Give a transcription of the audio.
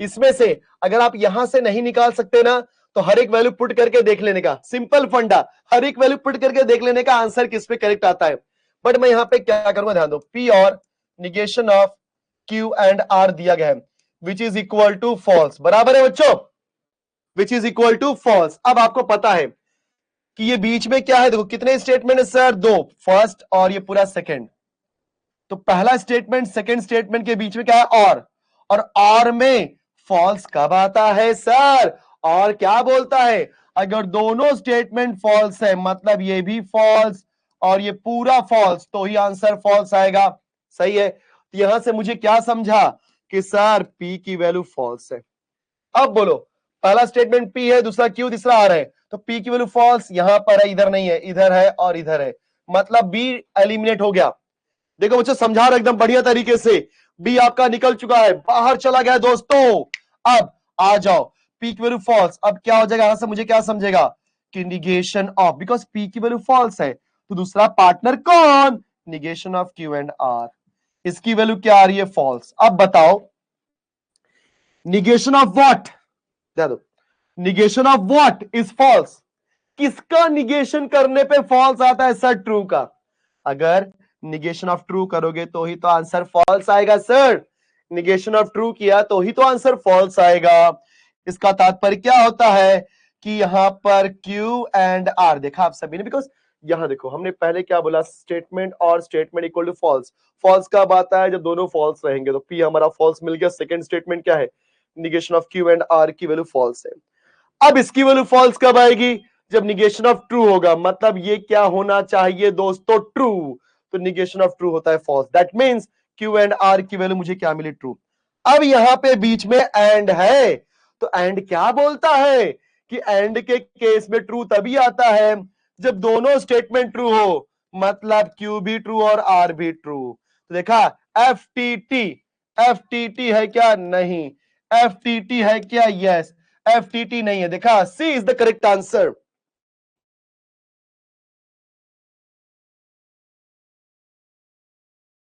इसमें से अगर आप यहां से नहीं निकाल सकते ना, तो हर एक वैल्यू पुट करके देख लेने का, सिंपल फंडा, हर एक वैल्यू पुट करके देख लेने का आंसर किस पे करेक्ट आता है। बट मैं यहां पे क्या करूंगा, ध्यान दो, पी और negation of Q and R दिया गया है, which is equal to false, बराबर है बच्चों, which is equal to false. अब आपको पता है कि ये बीच में क्या है, देखो कितने स्टेटमेंट है सर, दो, फर्स्ट और ये पूरा सेकंड। तो पहला स्टेटमेंट सेकंड स्टेटमेंट के बीच में क्या है, और में फॉल्स कब आता है सर, और क्या बोलता है, अगर दोनों स्टेटमेंट फॉल्स है मतलब ये भी फॉल्स और ये पूरा फॉल्स, तो ही आंसर फॉल्स आएगा। सही है, तो यहां से मुझे क्या समझा कि सर पी की वैल्यू फॉल्स है। अब बोलो, पहला स्टेटमेंट पी है, दूसरा क्यू, तीसरा आर है, तो पी की वैल्यू फॉल्स यहां पर है, इधर नहीं है, इधर है और इधर है, मतलब बी एलिमिनेट हो गया। देखो मुझे समझा रहा एकदम बढ़िया तरीके से, बी आपका निकल चुका है, बाहर चला गया दोस्तों। अब आ जाओ, पी की वैल्यू फॉल्स, अब क्या हो जाएगा, यहां से मुझे क्या समझेगा कि निगेशन ऑफ, बिकॉज पी की वैल्यू फॉल्स है, तो दूसरा पार्टनर कौन, negation of Q and R, इसकी वैल्यू क्या आ रही है, फॉल्स। अब बताओ निगेशन ऑफ व्हाट, दो, negation of what is false, किसका निगेशन करने पे फॉल्स आता है सर, ट्रू का। अगर निगेशन ऑफ ट्रू करोगे तो ही तो आंसर फॉल्स आएगा सर, निगेशन ऑफ ट्रू किया तो ही तो आंसर फॉल्स आएगा। इसका तात्पर्य क्या होता है कि यहां पर Q एंड R देखा आप सभी ने, बिकॉज यहां देखो हमने पहले क्या बोला, स्टेटमेंट और statement equal to false. False कब आता है, जब दोनों फॉल्स रहेंगे, तो P हमारा फॉल्स मिल गया। सेकंड स्टेटमेंट क्या है, negation of Q and R की वैल्यू फॉल्स है। अब इसकी वैल्यू फॉल्स कब आएगी, जब निगेशन ऑफ ट्रू होगा, मतलब ये क्या होना चाहिए दोस्तों, ट्रू, तो निगेशन ऑफ ट्रू होता है false, that means Q and R की वैल्यू मुझे क्या मिली, ट्रू। अब यहां पे बीच में एंड है, तो एंड क्या बोलता है कि एंड के केस में ट्रू तभी आता है जब दोनों स्टेटमेंट ट्रू हो, मतलब क्यू भी ट्रू और आर भी ट्रू। तो देखा, एफ टी टी है क्या, नहीं। एफ टी टी है क्या, यस। एफ टी टी नहीं है, देखा, सी इज द करेक्ट आंसर।